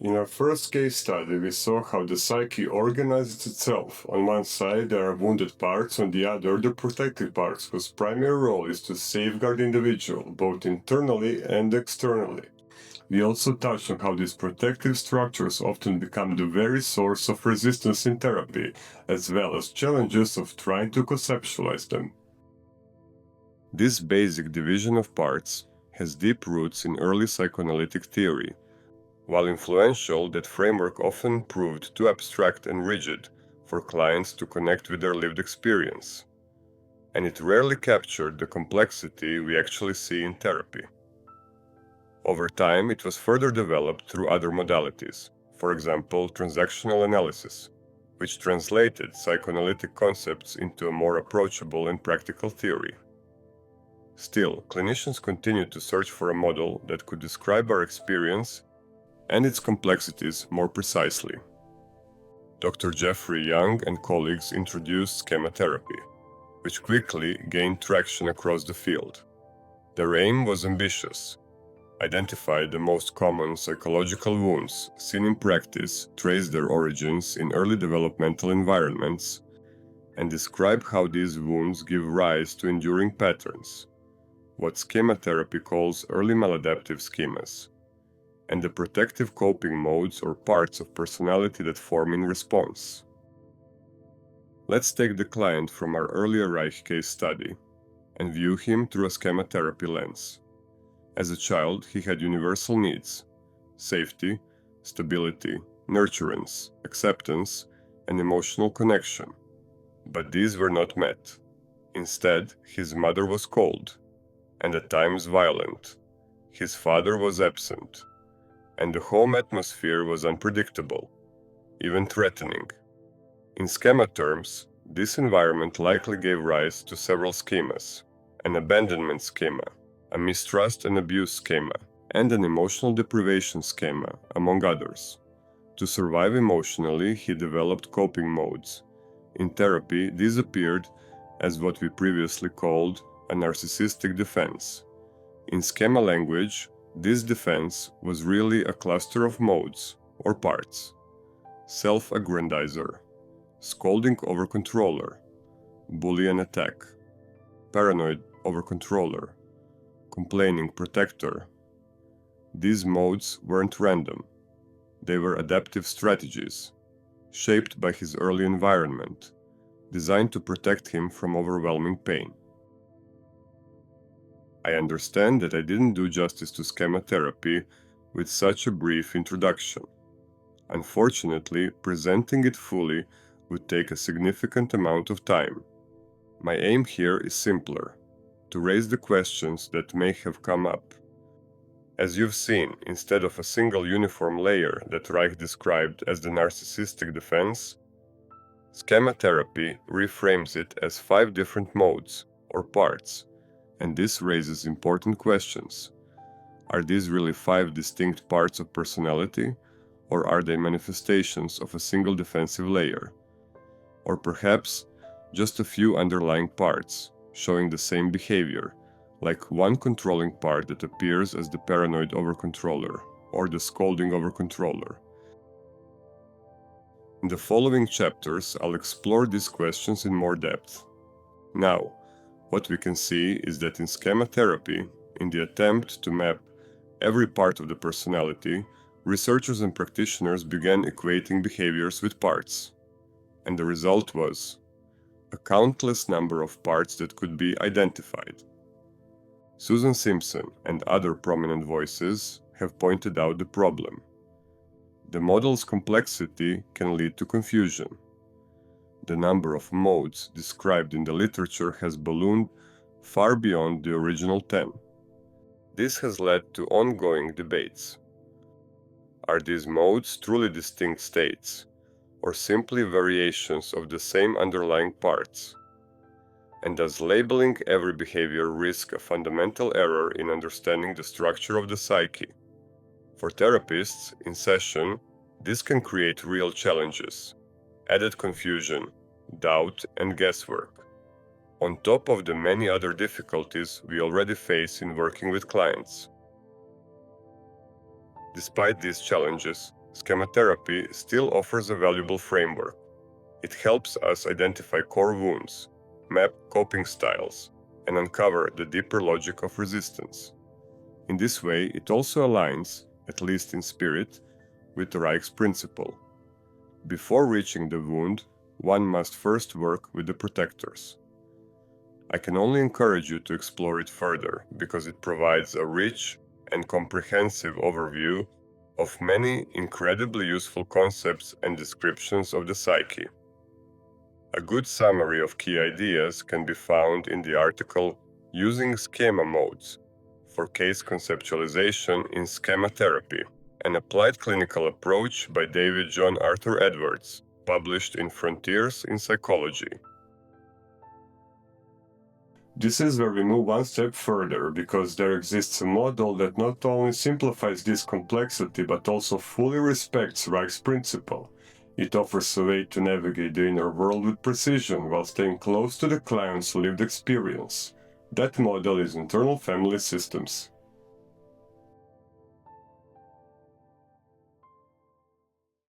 In our first case study, we saw how the psyche organizes itself. On one side, there are wounded parts, on the other, the protective parts, whose primary role is to safeguard the individual, both internally and externally. We also touched on how these protective structures often become the very source of resistance in therapy, as well as challenges of trying to conceptualize them. This basic division of parts has deep roots in early psychoanalytic theory. While influential, that framework often proved too abstract and rigid for clients to connect with their lived experience, and it rarely captured the complexity we actually see in therapy. Over time, it was further developed through other modalities, for example, transactional analysis, which translated psychoanalytic concepts into a more approachable and practical theory. Still, clinicians continued to search for a model that could describe our experience and its complexities more precisely. Dr. Jeffrey Young and colleagues introduced schema therapy, which quickly gained traction across the field. Their aim was ambitious: identify the most common psychological wounds seen in practice, trace their origins in early developmental environments, and describe how these wounds give rise to enduring patterns, what schema therapy calls early maladaptive schemas, and the protective coping modes or parts of personality that form in response. Let's take the client from our earlier Reich case study and view him through a schema therapy lens. As a child, he had universal needs: safety, stability, nurturance, acceptance, and emotional connection. But these were not met. Instead, his mother was cold, and at times violent. His father was absent, and the home atmosphere was unpredictable, even threatening. In schema terms, this environment likely gave rise to several schemas: an abandonment schema, a mistrust and abuse schema, and an emotional deprivation schema, among others. To survive emotionally, he developed coping modes. In therapy, these appeared as what we previously called a narcissistic defense. In schema language, this defense was really a cluster of modes, or parts: self-aggrandizer, scolding over-controller, bully and attack, paranoid over-controller, complaining protector. These modes weren't random. They were adaptive strategies, shaped by his early environment, designed to protect him from overwhelming pain. I understand that I didn't do justice to schema therapy with such a brief introduction. Unfortunately, presenting it fully would take a significant amount of time. My aim here is simpler: to raise the questions that may have come up. As you've seen, instead of a single uniform layer that Reich described as the narcissistic defense, schema therapy reframes it as 5 different modes, or parts, and this raises important questions. Are these really 5 distinct parts of personality, or are they manifestations of a single defensive layer? Or perhaps just a few underlying parts, showing the same behavior, like one controlling part that appears as the paranoid overcontroller, or the scolding overcontroller. In the following chapters, I'll explore these questions in more depth. Now, what we can see is that in schema therapy, in the attempt to map every part of the personality, researchers and practitioners began equating behaviors with parts. And the result was a countless number of parts that could be identified. Susan Simpson and other prominent voices have pointed out the problem. The model's complexity can lead to confusion. The number of modes described in the literature has ballooned far beyond the original 10. This has led to ongoing debates. Are these modes truly distinct states, or simply variations of the same underlying parts? And does labeling every behavior risk a fundamental error in understanding the structure of the psyche? For therapists in session, this can create real challenges: added confusion, doubt, and guesswork, on top of the many other difficulties we already face in working with clients. Despite these challenges, Schematherapy still offers a valuable framework. It helps us identify core wounds, map coping styles, and uncover the deeper logic of resistance. In this way, it also aligns, at least in spirit, with Reich's principle. Before reaching the wound, one must first work with the protectors. I can only encourage you to explore it further because it provides a rich and comprehensive overview of many incredibly useful concepts and descriptions of the psyche. A good summary of key ideas can be found in the article Using Schema Modes for Case Conceptualization in Schematherapy, an applied clinical approach by David John Arthur Edwards, published in Frontiers in Psychology. This is where we move one step further, because there exists a model that not only simplifies this complexity but also fully respects Reich's principle. It offers a way to navigate the inner world with precision while staying close to the client's lived experience. That model is internal family systems.